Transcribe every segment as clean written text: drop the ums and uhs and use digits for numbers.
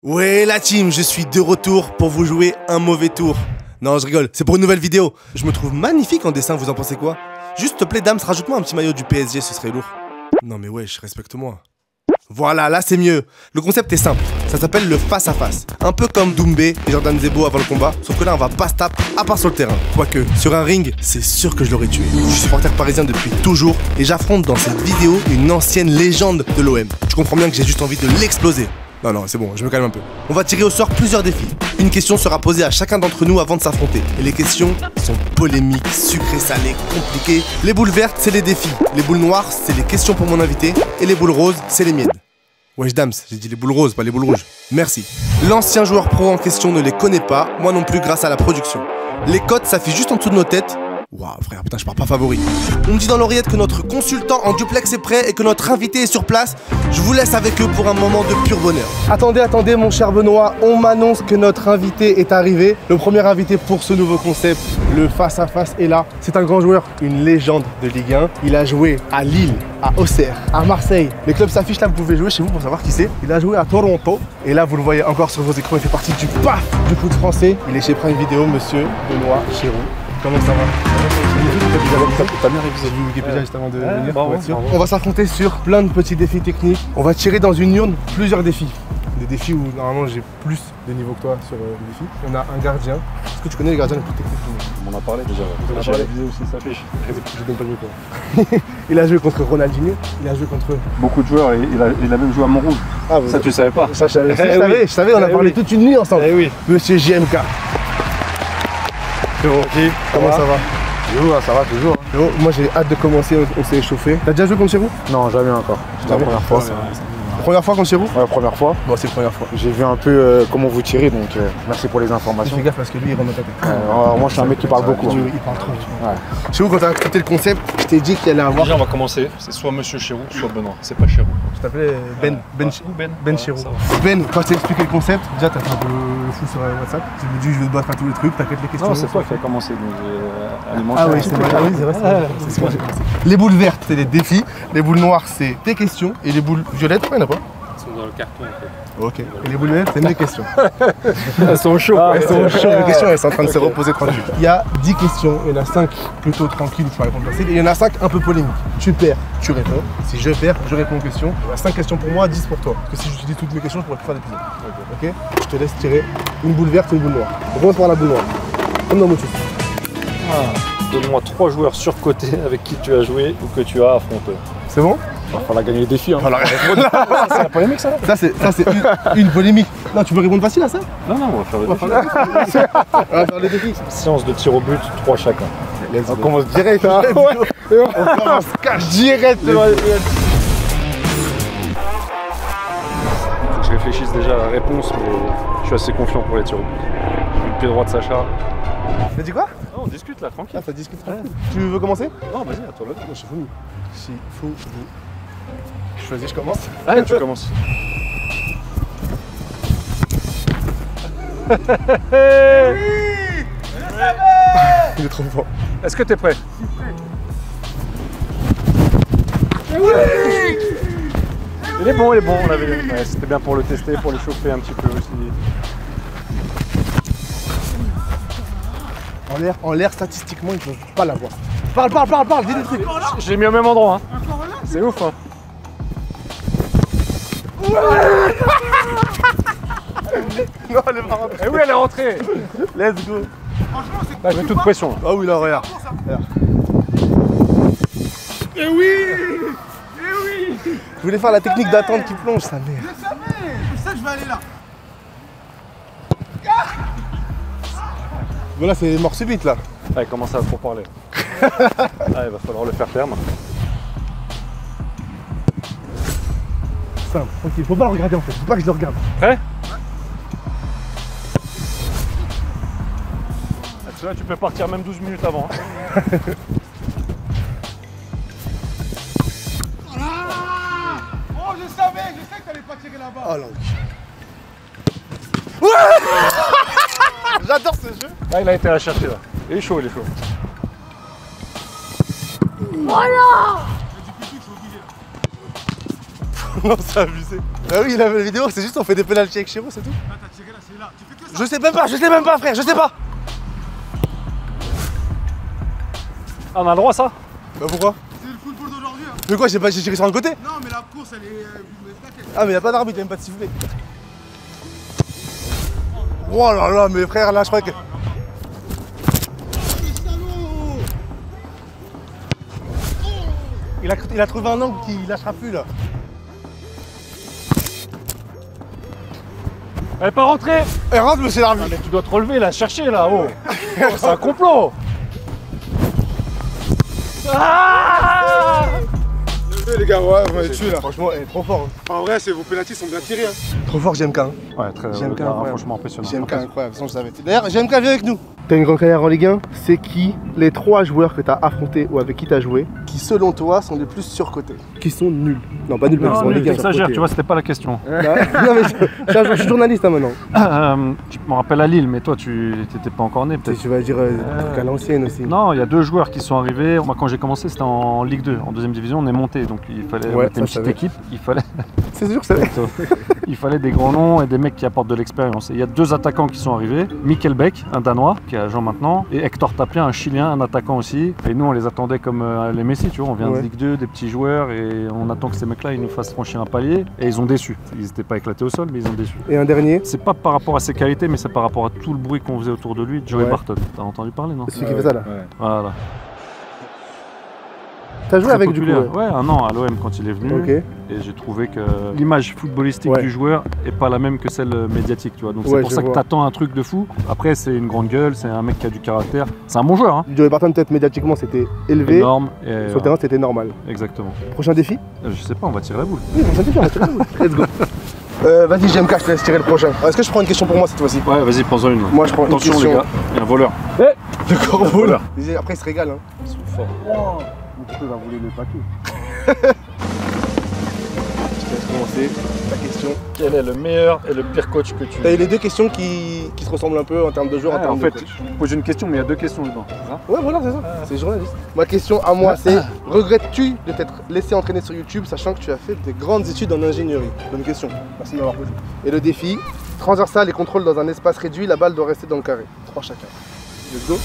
Ouais la team, je suis de retour pour vous jouer un mauvais tour. Non, je rigole, c'est pour une nouvelle vidéo. Je me trouve magnifique en dessin, vous en pensez quoi? Juste, s'il te plaît, Dams, rajoute-moi un petit maillot du PSG, ce serait lourd. Non mais wesh, respecte-moi. Voilà, là c'est mieux. Le concept est simple, ça s'appelle le face-à-face. Un peu comme Doumbé et Jordan Zebo avant le combat, sauf que là on va pas se taper, à part sur le terrain. Quoique, sur un ring, c'est sûr que je l'aurais tué. Je suis supporter parisien depuis toujours et j'affronte dans cette vidéo une ancienne légende de l'OM. Tu comprends bien que j'ai juste envie de l'exploser. Non, c'est bon, je me calme un peu. On va tirer au sort plusieurs défis. Une question sera posée à chacun d'entre nous avant de s'affronter. Et les questions sont polémiques, sucrées, salées, compliquées. Les boules vertes, c'est les défis. Les boules noires, c'est les questions pour mon invité. Et les boules roses, c'est les miennes. Wesh Dams, j'ai dit les boules roses, pas les boules rouges. Merci. L'ancien joueur pro en question ne les connaît pas, moi non plus grâce à la production. Les cotes s'affichent juste en dessous de nos têtes. Waouh frère, putain, je pars pas favori. On me dit dans l'oreillette que notre consultant en duplex est prêt et que notre invité est sur place. Je vous laisse avec eux pour un moment de pur bonheur. Attendez mon cher Benoît, on m'annonce que notre invité est arrivé. Le premier invité pour ce nouveau concept, le face-à-face est là. C'est un grand joueur, une légende de Ligue 1. Il a joué à Lille, à Auxerre, à Marseille. Les clubs s'affichent là, vous pouvez jouer chez vous pour savoir qui c'est. Il a joué à Toronto. Et là, vous le voyez encore sur vos écrans, il fait partie du PAF du foot français. Il est chez Prime Video, monsieur Benoît Chéroux. Comment ça va? T'as bien révisé le Wikipédia juste avant de venir. On va s'affronter sur plein de petits défis techniques. On va tirer dans une urne plusieurs défis. Des défis où normalement j'ai plus de niveau que toi sur les défis. On a un gardien. Est-ce que tu connais les gardiens les plus techniques du monde? On en a parlé déjà. On a parlé. La vidéo aussi s'affiche. Je donne pas le micro. Il a joué contre Ronaldinho. Il a joué contre beaucoup de joueurs. Il a même joué à Montrouge. Ah, ça tu savais pas? Ça je savais. On a parlé toute une nuit ensemble. Monsieur JMK. Comment ça va? Ça va toujours. Moi j'ai hâte de commencer, on s'est échauffé. T'as déjà joué contre Chéroux? Non, jamais encore. C'est la première fois. Première fois contre Chéroux? Ouais, première fois. Bon, c'est la première fois. J'ai vu un peu comment vous tirez, donc merci pour les informations. Fais gaffe parce que lui il remet ta tête. Moi je suis un mec qui parle beaucoup. Il parle trop. Chéroux, quand t'as accepté le concept, je t'ai dit qu'il allait avoir. Déjà on va commencer, c'est soit Monsieur Chéroux, soit Benoît. C'est pas Chéroux. Je t'appelais Ben Chéroux. Ben, quand je t'ai expliqué le concept, déjà t'as fait un peu le fou sur WhatsApp. Tu me dis je vais te battre à tous les trucs, t'inquiète les questions. Non, c'est toi qui as commencé, donc ah oui, c'est vrai. Les boules vertes, c'est les défis. Les boules noires, c'est tes questions. Et les boules violettes, il n'y en a pas? Elles sont dans le carton en fait. Ok. Et les boules vertes, c'est mes questions. Elles sont chaudes. Elles sont chaudes. Les questions, elles sont en train de se reposer tranquille. Il y a 10 questions. Il y en a 5 plutôt tranquilles où tu vas répondre facile. Et il y en a 5 un peu polémiques. Tu perds, tu réponds. Si je perds, je réponds aux questions. Il y a 5 questions pour moi, 10 pour toi. Parce que si j'utilise toutes mes questions, je pourrais plus faire d'épisode. Ok. Je te laisse tirer une boule verte et une boule noire. On commence par la boule noire. Comme dans Motus. Donne-moi 3 joueurs surcotés avec qui tu as joué ou que tu as affronté. C'est bon? Il va falloir gagner les défis. Hein. C'est la polémique ça? Ça c'est une polémique. Non, tu peux répondre facile à ça? Non, on va faire le défi. On va faire les défis. Séance de tir au but, 3 chacun. On commence direct. On commence cash direct. Faut que je réfléchisse déjà à la réponse, mais je suis assez confiant pour les tirs au but. J'ai vu le pied droit de Sacha. T'as dit quoi? Non, on discute là, tranquille. Ah, ça discute tranquille. Tu veux commencer? Non, vas-y, à toi là. Je suis fou. Si faut vous. Je choisis, je commence. Allez, tu commences. Il est trop fort. Est-ce que t'es prêt? Oui. Il est bon, on l'avait. Ouais, c'était bien pour le tester, pour le chauffer un petit peu aussi. En l'air, statistiquement, ils ne peuvent pas l'avoir. Parle, dis des trucs. Je l'ai mis au même endroit. Hein. C'est ouf. Hein. Non, elle est pas rentrée. Eh oui, elle est rentrée. Let's go. Franchement, c'est j'ai toute pression. Là. Ah oui, là, regarde. Eh oui. Je voulais faire la technique d'attente qui plonge, sa mère. Je savais. Je sais que je vais aller là. Voilà, c'est mort subite là. Allez, commence à trop parler. Allez, va falloir le faire taire maintenant. Simple, tranquille. Faut pas le regarder en fait. Faut pas que je le regarde. Prêt? Tu vois, tu peux partir même 12 minutes avant. Hein. Oh, je sais que t'allais pas tirer là-bas. Oh là. J'adore ce jeu. Là, il a été à la chercher là. Il est chaud. Voilà. Non, c'est abusé. Bah oui, la vidéo, c'est juste on fait des pénaltys avec Chéro, c'est tout. Là, t'as tiré là, c'est là. Tu fais que ça. Je sais même pas, frère, je sais pas. Ah, on a le droit, ça? Bah pourquoi? C'est le football d'aujourd'hui. Hein. Mais quoi, j'ai tiré sur un côté? Non, mais la course, elle est. Ah, mais y'a pas d'arbitre, y'a même pas de sifflet. Oh là là, mes frères, là, je crois que. Il a trouvé un angle qui lâchera plus là. Elle est pas rentrée. Elle rentre, monsieur l'arbitre. Mais tu dois te relever là, chercher là, oh. C'est un complot. Ah, Les gars, ouais, vous m'avez tué là. Franchement, elle est trop fort. Hein. En vrai, vos pénaltys sont bien tirés. Hein. Trop fort, GMK. Hein. ouais, très GMK, incroyable. franchement impressionnant. GMK, incroyable, sans je savais. D'ailleurs, GMK, viens avec nous. T'as une grande carrière en Ligue 1, c'est qui les 3 joueurs que t'as affrontés ou avec qui t'as joué qui, selon toi, sont les plus surcotés? Qui sont nuls. Non, pas nuls, mais ils sont en Ligue 1. T'exagères, tu vois, c'était pas la question. Non, mais je suis journaliste hein, maintenant. Je me rappelle à Lille, mais toi, tu t'étais pas encore né peut-être. Tu vas dire truc à l'ancienne aussi. Non, il y a 2 joueurs qui sont arrivés. Moi, quand j'ai commencé, c'était en Ligue 2. En 2ème division, on est monté. Donc, il fallait on était une petite équipe. Il fallait. C'est sûr que ça. Il fallait des grands noms et des mecs qui apportent de l'expérience. Et il y a 2 attaquants qui sont arrivés. Mikkel Beck, un Danois, qui est agent maintenant. Et Hector Tapia, un Chilien, un attaquant aussi. Et nous, on les attendait comme les Messi, tu vois. On vient de Ligue 2, des petits joueurs. Et on attend que ces mecs-là, ils nous fassent franchir un palier. Et ils ont déçu. Ils n'étaient pas éclatés au sol, mais ils ont déçu. Et un dernier? C'est pas par rapport à ses qualités, mais c'est par rapport à tout le bruit qu'on faisait autour de lui. Joey Barton. T'as entendu parler, non? C'est celui qui fait ça là. Voilà. T'as joué Très avec populaire. du coup? Ouais, un an à l'OM quand il est venu. Ok. Et j'ai trouvé que l'image footballistique du joueur est pas la même que celle médiatique, tu vois. Donc c'est pour ça que t'attends un truc de fou. Après, c'est une grande gueule, c'est un mec qui a du caractère. C'est un bon joueur, hein. Joey Barton, peut-être médiatiquement, c'était élevé. Énorme. Et sur le terrain, c'était normal. Exactement. Prochain défi? Je sais pas, on va tirer la boule. Oui, prochain défi, on va tirer la boule. Let's go. Vas-y, GMK, je te laisse tirer le prochain. Est-ce que je prends une question pour moi cette fois-ci? Ouais, vas-y, prends-en une. Moi, je prends Attention, une question. les gars, il y a un voleur. Le corbeau là. Après, il se régale. Hein. Ils sont forts. Wow. Tu vas voler le paquet. Je te laisse commencer ta question. Quel est le meilleur et le pire coach que tu T'as eu les 2 questions qui se ressemblent un peu en termes de joueur, en termes en de fait, coach. je pose une question, mais il y a 2 questions dedans. Ouais, voilà, c'est ça. C'est journaliste. Ma question à moi, c'est regrettes-tu de t'être laissé entraîner sur YouTube, sachant que tu as fait des grandes études en ingénierie? Bonne question. Merci de m'avoir posé. Et le défi, transversal et contrôle dans un espace réduit, la balle doit rester dans le carré. 3 chacun. Let's go.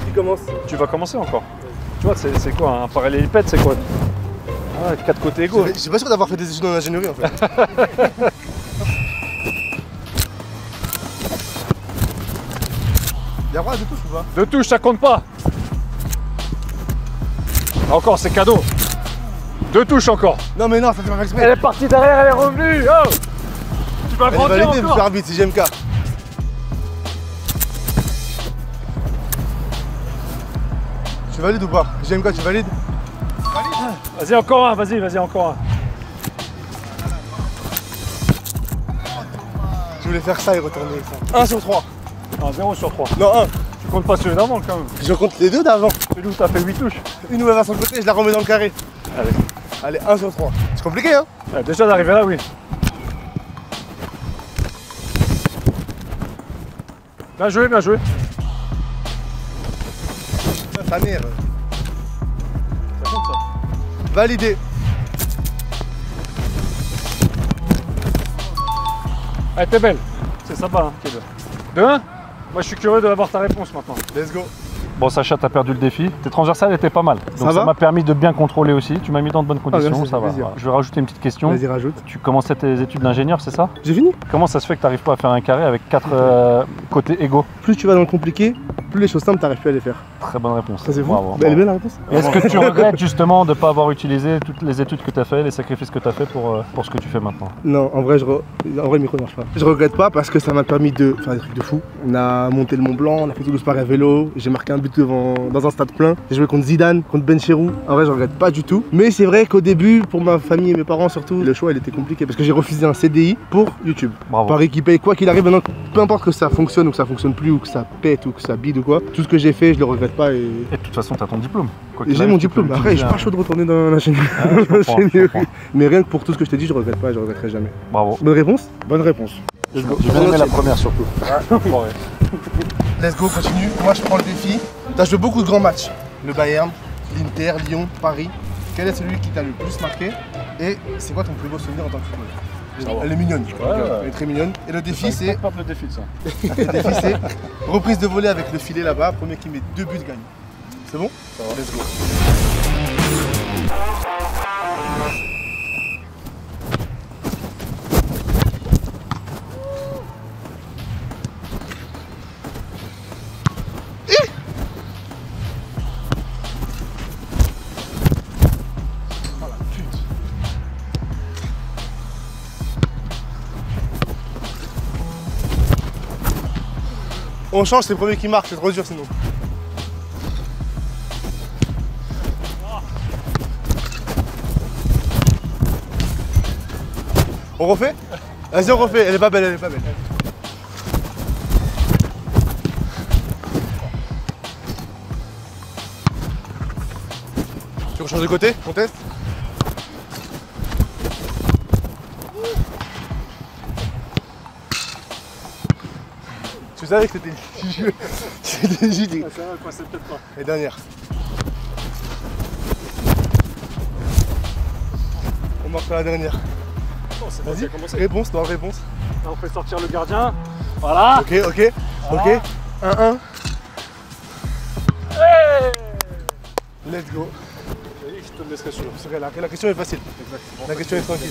Qui commence? Tu vas commencer encore. Tu vois, c'est quoi un parallélépède, c'est quoi? Ah, 4 côtés égaux. Je suis pas sûr d'avoir fait des études en ingénierie en fait. Y'a droit à 2 touches ou pas? 2 touches, ça compte pas. Encore, c'est cadeau. 2 touches encore. Non mais non, ça fait pas exprès. Elle est partie derrière, elle est revenue. Oh, tu vas grandir validé, encore. monsieur arbitre, c'est GMK. Tu valides ou pas? GMK, tu valides? Vas-y, encore un, vas-y, encore un. Je voulais faire ça et retourner ça. 1 sur 3. Non, 0 sur 3. Non, 1. Tu comptes pas celui d'avant quand même. Je compte les 2 d'avant. Celui où t'as fait 8 touches. Une où elle va sur le côté, je la remets dans le carré. Allez. Allez, 1 sur 3. C'est compliqué, hein? Ouais, déjà d'arriver là, oui. Bien joué, bien joué. Ça nerve. Ça compte ça. Validé. Elle était belle. C'est sympa, hein, Kid. De 1. Moi, je suis curieux d'avoir ta réponse maintenant. Let's go. Bon, Sacha, t'as perdu le défi. Tes transversales étaient pas mal. Donc Ça m'a permis de bien contrôler aussi. Tu m'as mis dans de bonnes conditions, merci, ça va. plaisir. Voilà. Je vais rajouter une petite question. Vas-y, rajoute. Tu commençais tes études d'ingénieur, c'est ça? J'ai fini. Comment ça se fait que t'arrives pas à faire un carré avec 4 côtés égaux? Plus tu vas dans le compliqué, plus les choses simples, t'arrives plus à les faire. Très bonne réponse. Ça, c'est fou. Bravo. Elle est belle la réponse. Et est-ce que tu regrettes justement de ne pas avoir utilisé toutes les études que tu as fait, les sacrifices que tu as fait pour ce que tu fais maintenant? Non, en vrai, en vrai, le micro ne marche pas. Je regrette pas parce que ça m'a permis de faire des trucs de fou. On a monté le Mont Blanc, on a fait Toulouse Paris à vélo, j'ai marqué un but dans un stade plein. J'ai joué contre Zidane, contre Ben Chirou. En vrai, je regrette pas du tout. Mais c'est vrai qu'au début, pour ma famille et mes parents surtout, le choix il était compliqué parce que j'ai refusé un CDI pour YouTube. Bravo. Paris qui paye quoi qu'il arrive maintenant, peu importe que ça fonctionne ou que ça fonctionne plus ou que ça pète ou que ça bide ou quoi. Tout ce que j'ai fait, je le regrette pas et Et de toute façon, tu as ton diplôme. j'ai mon diplôme. Après, je suis pas chaud de retourner dans l'ingénierie. Mais rien que pour tout ce que je t'ai dit, je regrette pas et je regretterai jamais. Bravo. Bonne réponse? Bonne réponse. J'ai bien aimé la première surtout. Ouais. Let's go, continue. Moi, je prends le défi. T'as joué beaucoup de grands matchs. Le Bayern, l'Inter, Lyon, Paris. quel est celui qui t'a le plus marqué et c'est quoi ton plus beau souvenir en tant que footballeur? Elle est mignonne, elle est très mignonne. Et le défi c'est... Pas le défi ça. Le défi c'est reprise de volée avec le filet là-bas, premier qui met 2 buts gagne. C'est bon? Ça va. Let's go. On change, c'est le premier qui marque, c'est trop dur sinon. On refait? Vas-y, on refait, elle est pas belle, elle est pas belle. Tu veux qu'on change de côté? On teste? Tu savais que c'était jus. C'était jus. Ah, c'est vrai, quoi, c'est peut-être pas. Et dernière. On marque la dernière. Vas-y, réponse, non, réponse. Là, on fait sortir le gardien. Voilà. Ok, ok, voilà. Ok. 1-1. Hey, let's go. je te le laisserai sur. La question est facile. Exactement. La question est tranquille.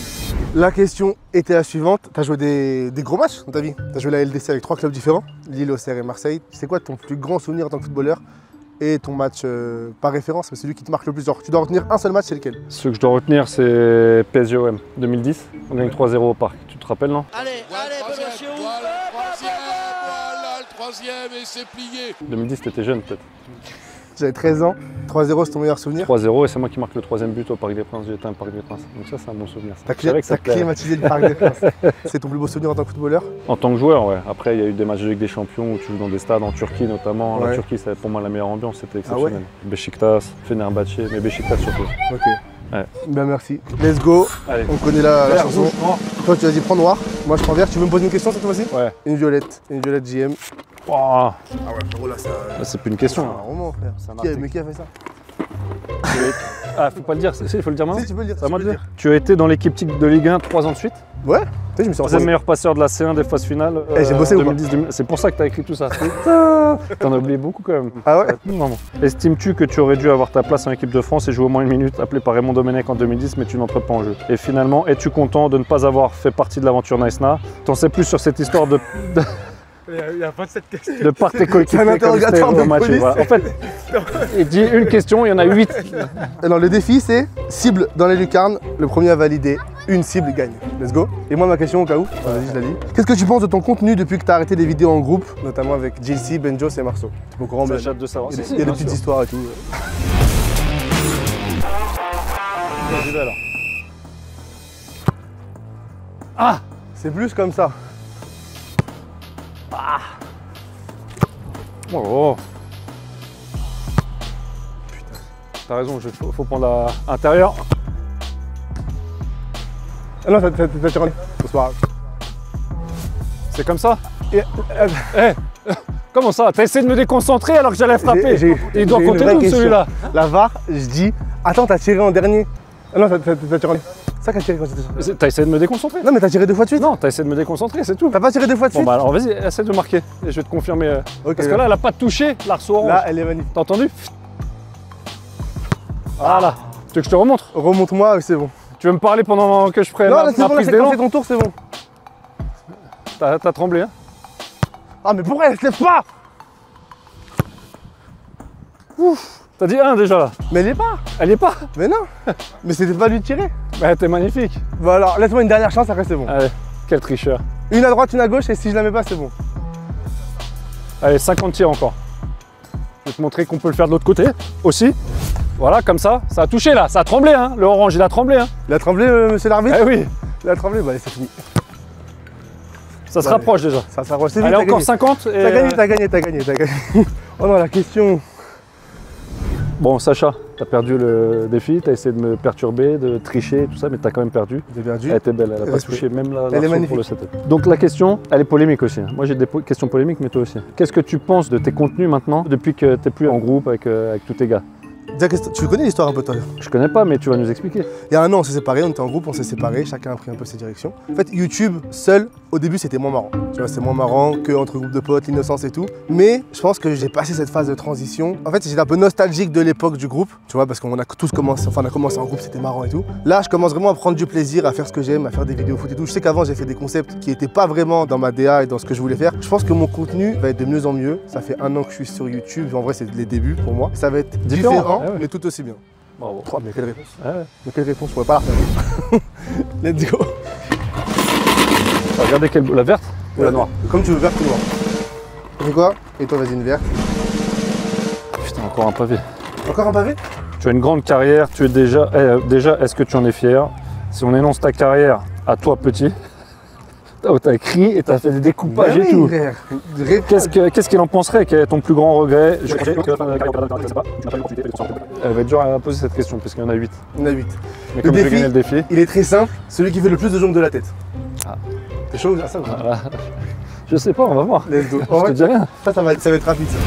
La question était la suivante. Tu as joué des gros matchs dans ta vie. Tu as joué la LDC avec 3 clubs différents, Lille, Auxerre et Marseille. C'est quoi ton plus grand souvenir en tant que footballeur et ton match par référence, mais celui qui te marque le plus? Genre, tu dois retenir un seul match, c'est lequel? Ce que je dois retenir, c'est PSG-OM 2010. On gagne 3-0 au parc. Tu te rappelles, non? Allez, le troisième et c'est plié. 2010, t'étais jeune peut-être. J'avais 13 ans. 3-0, c'est ton meilleur souvenir? 3-0 et c'est moi qui marque le 3e but au Parc des Princes. J'étais un Parc des Princes. Donc ça, c'est un bon souvenir. T'as climatisé le Parc des Princes. C'est ton plus beau souvenir en tant que footballeur? En tant que joueur, ouais. Après, il y a eu des matchs de Ligue des Champions où tu joues dans des stades en Turquie notamment. Ouais. La Turquie, c'est pour moi la meilleure ambiance. C'était Ah ouais? exceptionnel. Beşiktaş, Fenerbahçe, mais Beşiktaş surtout. Ok. Ouais. Ben merci. Let's go. Allez. On connaît la chanson. rouge, noir. Toi, tu as dit prends noir. Moi, je prends vert. Tu veux me poser une question cette fois-ci? Ouais. Une violette. Une violette JM. Oh, Ah ouais, frérot, là, c'est là, c'est plus une question. un roman, frère. C'est un Mais qui a fait ça? Ah, faut pas le dire. Si, il faut le dire maintenant. Si, tu peux le dire. C'est à moi de dire. Tu as été dans l'équipe type de Ligue 1 3 ans de suite. Ouais. Tu sais, je me suis Troisième meilleur passeur de la C1 des phases finales. J'ai bossé ou pas? 2010, c'est pour ça que tu as écrit tout ça. Putain, t'en as oublié beaucoup quand même. Ah ouais? Vraiment. Estimes-tu que tu aurais dû avoir ta place en équipe de France et jouer au moins 1 minute, appelé par Raymond Domenech en 2010, mais tu n'entres pas en jeu? Et finalement, es-tu content de ne pas avoir fait partie de l'aventure Nice-Na? T'en sais plus sur cette histoire de Il n'y a pas de cette question. de par tes coéquipiers. C'est un interrogatoire de match. police. Voilà. En fait, il dit une question, il y en a 8. Alors, le défi, c'est cible dans les lucarnes. Le premier à valider une cible gagne. Let's go. Et moi, ma question au cas où, vas-y, je la lis. Qu'est-ce que tu penses de ton contenu depuis que tu as arrêté les vidéos en groupe, notamment avec JC, Benjos et Marceau? Au courant, Ça, Ben. j'ai hâte de savoir. Il y a des petites histoires et tout. J'y vais alors. Ah! C'est plus comme ça. Oh. Putain. T'as raison, il faut prendre à l'intérieur. Ah non, t'as tiré en bonsoir. C'est comme ça. Comment ça? T'as essayé de me déconcentrer alors que j'allais frapper. Il doit compter tout celui-là. La VAR, je dis, attends, t'as tiré en dernier. Ah non, t'as tiré en... C'est ça qu'a tiré quand j'étais sur. T'as essayé de me déconcentrer? Non, mais t'as tiré 2 fois de suite. Non, t'as essayé de me déconcentrer, c'est tout. T'as pas tiré 2 fois de Bon suite. bah alors vas-y, essaie de marquer et je vais te confirmer. Ok, Parce que là, elle a pas touché l'arceau orange. là, elle est magnifique. T'as entendu? Voilà. Tu veux que je te remontre? Remonte-moi, c'est bon. Tu veux me parler pendant que je prenne Non, ma là, c'est bon, là, prise c'est d'élan? quand c'est ton tour, c'est bon. T'as tremblé, hein? Ah, mais pourquoi elle se lève pas? Ouf. T'as dit 1 déjà là. Mais elle est pas. Elle y est pas? Mais non. Mais c'était pas lui de tirer. Bah t'es magnifique. Bon alors, laisse-moi une dernière chance, après c'est bon. Allez, quel tricheur. Une à droite, une à gauche, et si je la mets pas, c'est bon. Allez, 50 tirs encore. Je vais te montrer qu'on peut le faire de l'autre côté aussi. Voilà, comme ça. Ça a touché là, ça a tremblé, hein. Le orange, il a tremblé, hein. Il a tremblé, monsieur l'arbitre? Eh oui, Il a tremblé, bah allez, c'est fini. ça se Ouais. rapproche déjà. Ça s'approche, c'est vite, Allez, t'as encore gagné. 50 et... T'as gagné. Oh non, la question. Bon, Sacha, t'as perdu le défi, t'as essayé de me perturber, de tricher, tout ça, mais t'as quand même perdu. J'ai perdu. Elle était belle, elle a pas Respect. touché même la Elle est l'arceau pour le magnifique. setup. Donc la question, elle est polémique aussi. Moi j'ai des questions polémiques, mais toi aussi. Qu'est-ce que tu penses de tes contenus maintenant, depuis que t'es plus en groupe avec tous tes gars? Tu connais l'histoire un peu toi? Je connais pas, mais tu vas nous expliquer. Il y a un an, on s'est séparés, on était en groupe, on s'est séparés, chacun a pris un peu ses directions. En fait, YouTube, seul, au début, c'était moins marrant. Tu vois, c'est moins marrant qu'entre groupes de potes, l'innocence et tout. Mais je pense que j'ai passé cette phase de transition. En fait, j'étais un peu nostalgique de l'époque du groupe, tu vois, parce qu'on a tous commencé, enfin, on a commencé en groupe, c'était marrant et tout. Là, je commence vraiment à prendre du plaisir, à faire ce que j'aime, à faire des vidéos foot et tout. Je sais qu'avant, j'ai fait des concepts qui n'étaient pas vraiment dans ma DA et dans ce que je voulais faire. Je pense que mon contenu va être de mieux en mieux. Ça fait un an que je suis sur YouTube, en vrai, c'est les débuts pour moi. Ça va être différent, ouais. Mais tout aussi bien. Bravo. Oh, mais quelle réponse? Ouais. Mais quelle réponse? Je pourrais pas la faire. Let's go. Regardez quelle la verte ou la noire? Comme tu veux, verte ou noire. C'est quoi? Et toi, vas-y, une verte. Putain, encore un pavé. Encore un pavé? Tu as une grande carrière, tu es déjà... est-ce que tu en es fier? Si on énonce ta carrière à toi petit, t'as écrit et t'as fait des découpages et tout. Qu'est-ce qu'il en penserait? Quel est ton plus grand regret? Elle va être dure à poser cette question parce qu'il y en a 8. Il y en a 8. Mais comme j'ai gagné le défi... Il est très simple, celui qui fait le plus de jambes de la tête. Ah. T'es chaud à ça ou pas? Voilà. Je sais pas, on va voir. Let's go. Je te dis rien. Ça va être rapide ça.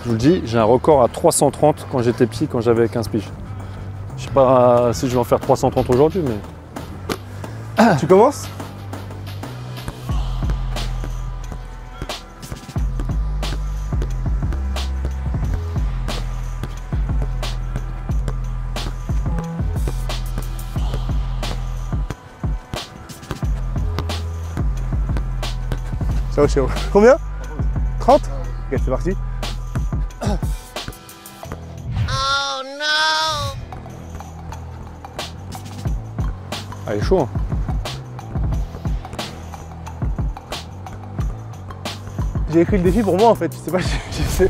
Je vous le dis, j'ai un record à 330 quand j'étais petit, quand j'avais 15 piges. Je sais pas si je vais en faire 330 aujourd'hui, mais... Tu commences? Ciao, ciao. Combien? 30? Ok, c'est parti. Ah, il est chaud. Hein. J'ai écrit le défi pour moi en fait, je sais pas, je sais.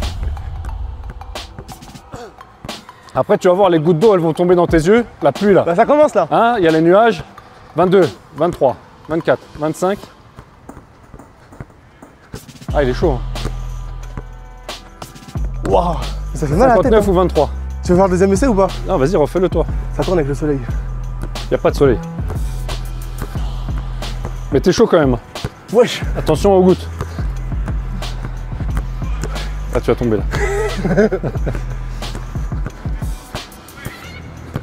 Après, tu vas voir, les gouttes d'eau, elles vont tomber dans tes yeux. La pluie, là. Bah ça commence là. Hein, il y a les nuages. 22, 23, 24, 25. Ah, il est chaud. Hein. Waouh, ça fait mal à la tête. 59 hein. ou 23. Tu veux faire le deuxième essai ou pas? Non, vas-y, refais-le toi. Ça tourne avec le soleil. Il n'y a pas de soleil. Mais t'es chaud quand même. Wesh. Attention aux gouttes. Ah, tu vas tomber là.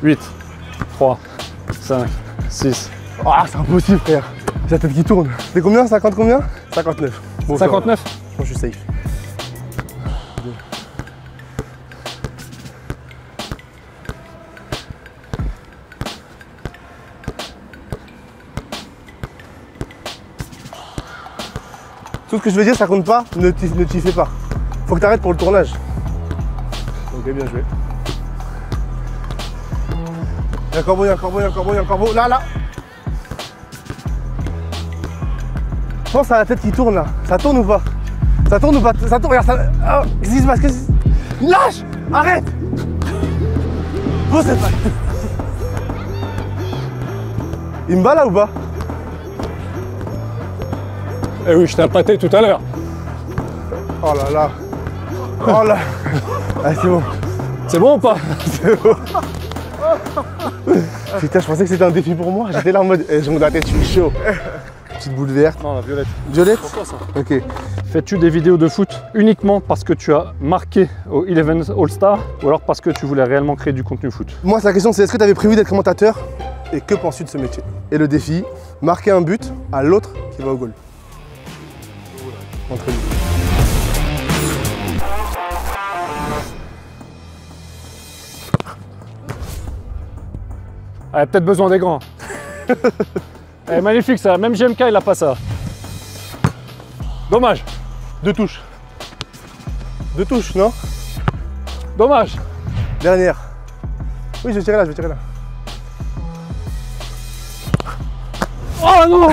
8, 3, 5, 6. Ah, c'est impossible, frère. J'ai la tête qui tourne. C'est combien? 50 combien? 59. Bon, 59? Je pense que je suis safe. Tout ce que je veux dire, ça compte pas, ne t'y fais pas. Faut que t'arrêtes pour le tournage. Ok, bien joué. Il y a un corbeau, il y a un corbeau, il y a un corbeau, il y a un corbeau. Là, là. Je pense à la tête qui tourne là. Ça tourne ou pas? Ça tourne ou pas? Ça tourne, regarde ça. Oh, qu'est-ce qui se passe? Lâche! Arrête! Bon, c'est pas. Il me bat là ou pas? Eh oui, je t'ai appâté tout à l'heure. Oh là là. Oh là. Ah, c'est bon. C'est bon ou pas? C'est bon. Putain, je pensais que c'était un défi pour moi. J'étais là en mode, je me la tête, je suis chaud. Petite boule verte. Non, la violette. Violette? Pourquoi ça? Ok. Fais-tu des vidéos de foot uniquement parce que tu as marqué au Eleven All-Star ou alors parce que tu voulais réellement créer du contenu foot? Moi, la question c'est est-ce que tu avais prévu d'être commentateur? Et que penses-tu de ce métier? Et le défi, marquer un but à l'autre qui va au goal. Entre nous. Elle a peut-être besoin des grands. Elle est magnifique ça, même GMK il a pas ça. Dommage. 2 touches. 2 touches, non? Dommage. Dernière. Oui, je vais tirer là, je vais tirer là. Oh non.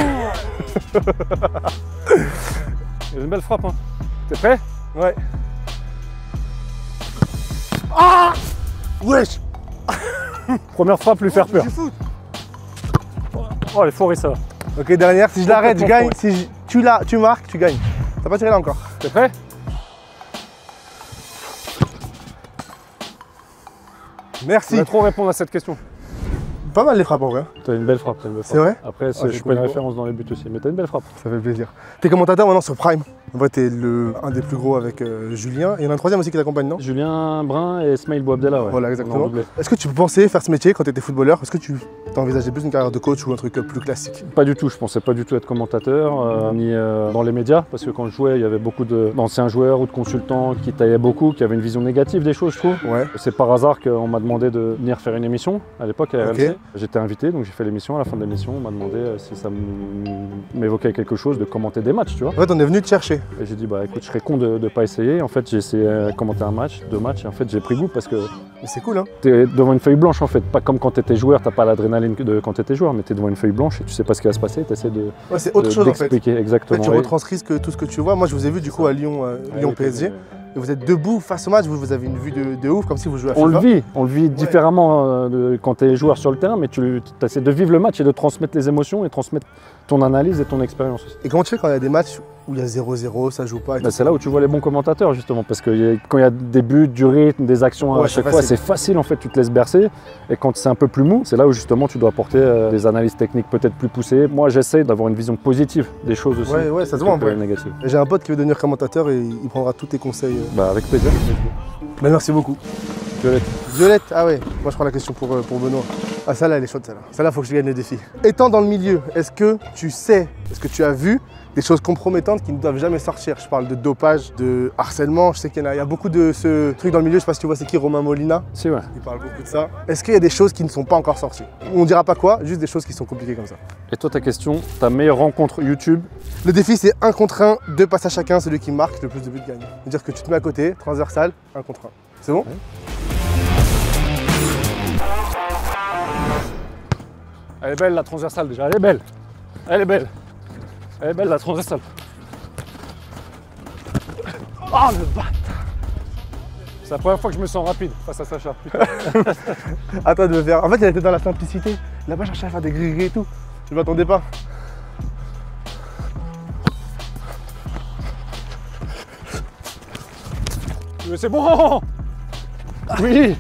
Il y a une belle frappe hein. T'es prêt? Ouais. Ah! Wesh! Première frappe, lui faire peur. Oh, les forêts, ça va. Ok, dernière. Si je l'arrête, je gagne. Si tu marques, tu gagnes. T'as pas tiré là encore. T'es prêt? Merci. Tu vas trop répondre à cette question. pas mal les frappes en vrai. T'as une belle frappe, C'est vrai? Après, je suis pas une référence dans les buts aussi, mais t'as une belle frappe. Ça fait plaisir. T'es commentateur maintenant sur Prime. En vrai, t'es un des plus gros avec Julien. Et il y en a un troisième aussi qui t'accompagne, non? Julien Brun et Smaïl Bouabdella, ouais. Voilà, exactement. Est-ce que tu pensais faire ce métier quand t'étais footballeur? Est-ce que tu t'envisageais plus une carrière de coach ou un truc plus classique? Pas du tout, je pensais pas du tout être commentateur, ni dans les médias, parce que quand je jouais, il y avait beaucoup d'anciens joueurs ou de consultants qui taillaient beaucoup, qui avaient une vision négative des choses, je trouve. Ouais. C'est par hasard qu'on m'a demandé de venir faire une émission à l'époque à RMC. Okay. J'étais invité, donc j'ai fait l'émission. À la fin de l'émission, on m'a demandé si ça m'évoquait quelque chose de commenter des matchs, tu vois. En fait, on est venu te chercher. Et j'ai dit, bah écoute, je serais con de ne pas essayer. En fait, j'ai essayé de commenter un match, 2 matchs, et en fait, j'ai pris goût parce que. Mais c'est cool, hein. T'es devant une feuille blanche, en fait. Pas comme quand t'étais joueur, t'as pas l'adrénaline de quand t'étais joueur, mais t'es devant une feuille blanche et tu sais pas ce qui va se passer, t'essaies de. Ouais, c'est autre chose en fait. Exactement. En fait, tu retranscris tout ce que tu vois. Moi, je vous ai vu du coup à Lyon, Lyon PSG. Et vous êtes debout face au match, vous avez une vue de ouf, comme si vous jouez à FIFA. On le vit différemment quand tu es joueur sur le terrain, mais tu essaies de vivre le match et de transmettre les émotions et transmettre ton analyse et ton expérience aussi. Et comment tu fais quand il y a des matchs où il y a 0-0, ça joue pas? C'est là où tu vois les bons commentateurs justement, parce que quand il y a des buts, du rythme, des actions à chaque fois, c'est facile en fait, tu te laisses bercer. Et quand c'est un peu plus mou, c'est là où justement tu dois apporter des analyses techniques peut-être plus poussées. Moi j'essaie d'avoir une vision positive des choses aussi. Ouais, ça se voit en vrai. J'ai un pote qui veut devenir commentateur et il prendra tous tes conseils. Bah avec plaisir. Bah merci beaucoup. Violette. Violette, ah ouais, moi je prends la question pour Benoît. Ah celle-là elle est chaude celle-là. Celle-là faut que je gagne le défi. Étant dans le milieu, est-ce que tu sais, est-ce que tu as vu des choses compromettantes qui ne doivent jamais sortir? Je parle de dopage, de harcèlement, je sais qu'il y a beaucoup de ce truc dans le milieu, je sais pas si tu vois c'est qui, Romain Molina. Si ouais. Il parle beaucoup de ça. Est-ce qu'il y a des choses qui ne sont pas encore sorties? On dira pas quoi, juste des choses qui sont compliquées comme ça. Et toi ta question, ta meilleure rencontre YouTube? Le défi c'est 1 contre 1, 2 passes à chacun, celui qui marque le plus de buts gagne. C'est-à-dire que tu te mets à côté, transversal, 1 contre 1. C'est bon? Ouais. Elle est belle la transversale déjà, elle est belle. Elle est belle. Elle est belle la transversale. Oh le bâtard! C'est la première fois que je me sens rapide face à Sacha. À toi de le faire. En fait, elle était dans la simplicité. Il n'a pas cherché à faire des gris et tout. Je ne m'attendais pas. Mais c'est bon! Oui!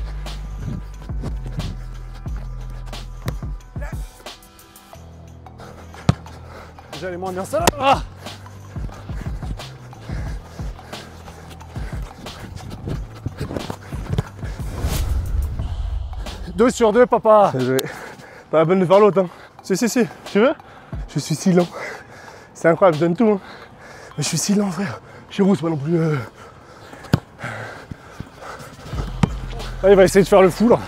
J'allais moins bien ça. Ah, 2 sur 2, papa. T'as la peine de faire l'autre, hein. Si. Tu veux? Je suis si lent. C'est incroyable, je donne tout, hein. Mais je suis si lent, frère. Chirou, c'est pas non plus... Ah, il va essayer de faire le fou, là.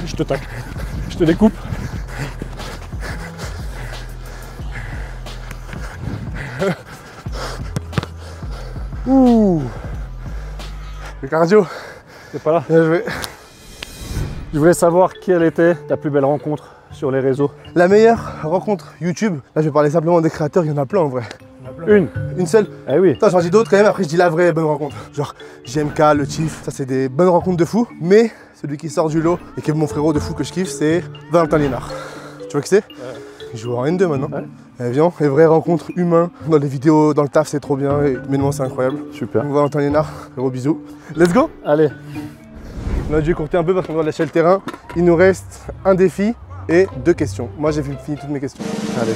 Je te tacle. Je te découpe. Ouh. Le cardio. C'est pas là. Bien joué. Je voulais savoir quelle était ta plus belle rencontre sur les réseaux. La meilleure rencontre YouTube. Là, je vais parler simplement des créateurs, il y en a plein en vrai. Une seule? Eh oui. Attends, j'en dis d'autres quand même, après je dis la vraie bonne rencontre. Genre JMK, le Chief, ça c'est des bonnes rencontres de fou. Mais celui qui sort du lot et qui est mon frérot de fou que je kiffe, c'est Valentin Liénard. Tu vois qui c'est? Il joue en N2 maintenant. Ouais. Et viens, les vraies rencontres humaines. Dans les vidéos, dans le taf, c'est trop bien. Et humainement, c'est incroyable. Super. Donc, Valentin Liénard, gros bisous. Let's go. Allez. On a dû écourter un peu parce qu'on doit lâcher le terrain. Il nous reste un défi et 2 questions. Moi, j'ai fini toutes mes questions. Allez.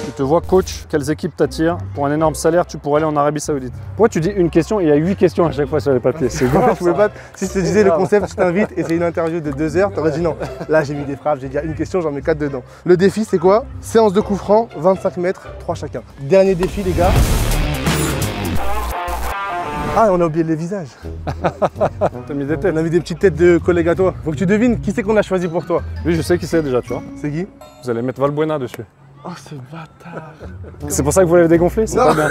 Tu te vois coach, quelles équipes t'attirent? Pour un énorme salaire, tu pourrais aller en Arabie Saoudite. Pourquoi tu dis une question et il y a 8 questions à chaque fois sur les papiers? C'est grave. Je pouvais pas. Si je te disais le concept, je t'invite et c'est une interview de 2 heures, t'aurais dit non. Là, j'ai mis des frappes, j'ai dit une question, j'en mets 4 dedans. Le défi, c'est quoi? Séance de coups francs, 25 mètres, 3 chacun. Dernier défi, les gars. Ah, on a oublié les visages. T'as mis des têtes. On a mis des petites têtes de collègues à toi. Faut que tu devines qui c'est qu'on a choisi pour toi. Oui, je sais qui c'est déjà, tu vois. C'est qui? Vous allez mettre Valbuena dessus. Oh, ce bâtard. C'est pour ça que vous l'avez dégonflé? C'est pas bien.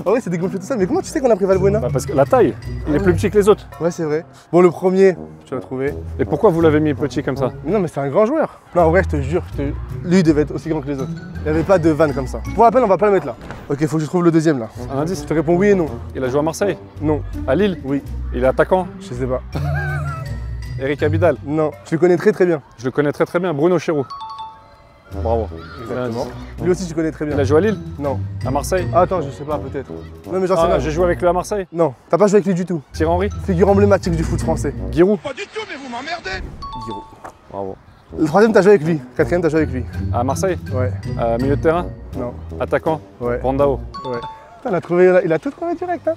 Ah ouais, c'est dégonflé tout ça. Mais comment tu sais qu'on a pris Valbuena? Bah parce que la taille, il est plus petit que les autres. Ouais, c'est vrai. Bon, le premier, tu l'as trouvé. Et pourquoi vous l'avez mis petit comme ça? Mais non, mais c'est un grand joueur. Non, en vrai, je te jure, lui il devait être aussi grand que les autres. Il n'y avait pas de vanne comme ça. Pour rappel, on va pas le mettre là. Ok, faut que je trouve le deuxième là. Un indice? Je te réponds oui et non. Il a joué à Marseille? Non. À Lille? Oui. Il est attaquant? Je sais pas. Eric Abidal? Non. Je le connais très très bien. Je le connais très très bien. Bruno Chéroux? Bravo. Exactement. Lui aussi, tu connais très bien. Il a joué à Lille? Non. À Marseille? Ah, attends, je sais pas, peut-être. Non, mais j'en sais rien. J'ai joué avec lui à Marseille? Non, t'as pas joué avec lui du tout. Thierry Henry? Figure emblématique du foot français. Giroud? Pas du tout, mais vous m'emmerdez. Giroud. Bravo. Le troisième, t'as joué avec lui. Quatrième, t'as joué avec lui. À Marseille? Ouais. Milieu de terrain? Non. Attaquant? Ouais. Brandao? Ouais. Putain, il a tout trouvé direct, hein.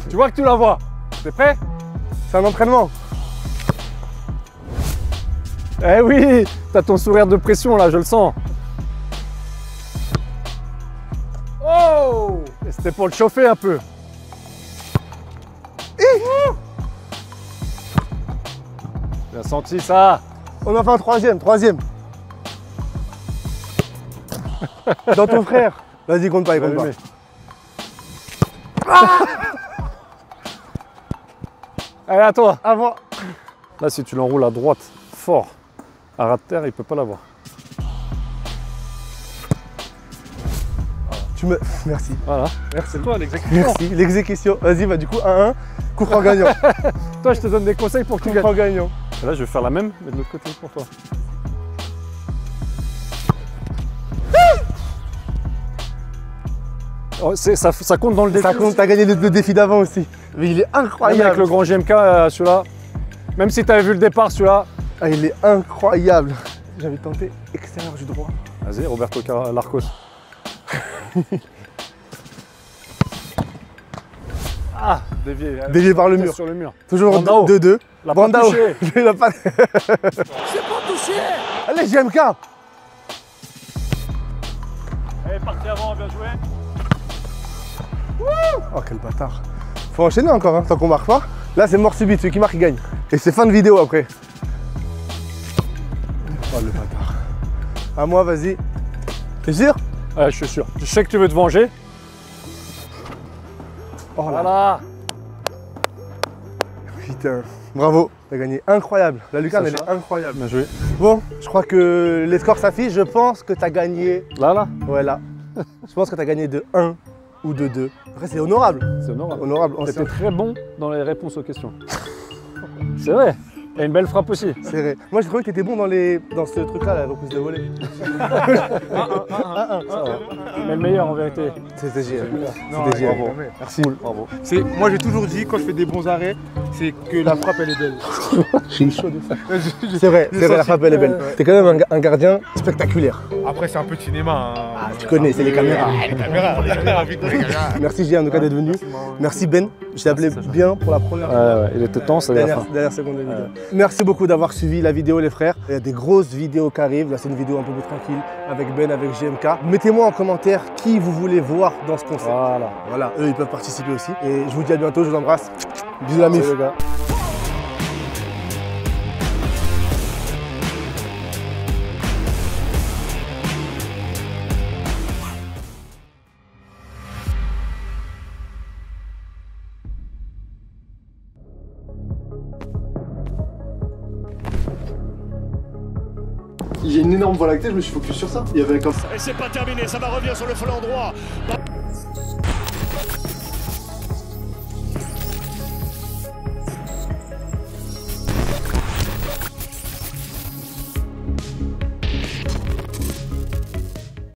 Tu vois que tu la vois. T'es prêt? C'est un entraînement. Eh oui, t'as ton sourire de pression là, je le sens. Oh! Et c'était pour le chauffer un peu. Bien senti ça. On en fait un troisième. Dans ton frère. Vas-y, compte pas, il compte pas. Allez, à toi. Avant. Là, si tu l'enroules à droite, fort, à ras de terre, il peut pas l'avoir. Merci. Voilà. Merci. C'est toi l'exécution. Merci. L'exécution. Vas-y, bah du coup, 1-1. Coup franc gagnant. Toi, je te donne des conseils pour que tu Coup gagnes. franc gagnant. Et là, je vais faire la même, mais de l'autre côté pour toi. Oh, ça compte dans le défi. Ça compte, t'as gagné le défi d'avant aussi. Mais il est Même incroyable. avec le grand GMK, celui-là. Même si tu avais vu le départ, celui-là. Ah, il est incroyable. J'avais tenté extérieur du droit. Vas-y, Roberto Larcos. Ah, dévié. Dévié par le mur. Sur le mur. Toujours Brandao. 2-2. L'a pas Brandao. touché. Il a pas. C'est pas touché. Allez, JMK. Elle est partie avant, bien joué. Oh, quel bâtard. Faut enchaîner encore, hein, tant qu'on marque pas. Là, c'est mort subite. Celui qui marque, il gagne. Et c'est fin de vidéo après. Oh, le bâtard. À moi, vas-y. T'es sûr? Ouais, je suis sûr. Je sais que tu veux te venger. Oh là. Voilà. Putain. Bravo. T'as gagné. Incroyable. La lucarne, elle Sacha. est incroyable. Bien joué. Bon, je crois que les scores s'affichent. Je pense que t'as gagné. Là. Ouais, là. Je pense que t'as gagné de 1 ou de 2. Après, c'est honorable. C'est honorable. Honorable. T'étais très bon dans les réponses aux questions. C'est vrai. Et une belle frappe aussi. C'est vrai. Moi, j'ai trouvé que t'étais bon dans ce truc-là, la reprise de volée. 1-1. Ça va. Mais le meilleur en vérité. C'était JM. Non, C'était JM. bravo. Merci. Bravo. Moi j'ai toujours dit quand je fais des bons arrêts, c'est que la frappe elle est belle. J'ai chaud de ça. C'est vrai, la frappe, elle est belle. T'es quand même un gardien spectaculaire. Après c'est un peu de cinéma. Hein. Ah, tu connais, c'est les caméras. Les caméras, vite les caméras. Merci JM en tout cas d'être venu. Merci Ben. Je t'ai appelé bien pour la première Ouais, il était temps, c'est la fin. dernière seconde de vidéo. Merci beaucoup d'avoir suivi la vidéo les frères. Il y a des grosses vidéos qui arrivent. Là c'est une vidéo un peu plus tranquille avec Ben, avec JMK. Mettez-moi en commentaire qui vous voulez voir dans ce concept. Voilà. Voilà, eux ils peuvent participer aussi. Et je vous dis à bientôt, je vous embrasse. Bisous la mif. Salut les gars. Il y a une énorme voie lactée, je me suis focus sur ça. Il y avait un Et c'est pas terminé, ça va revenir sur le flanc droit.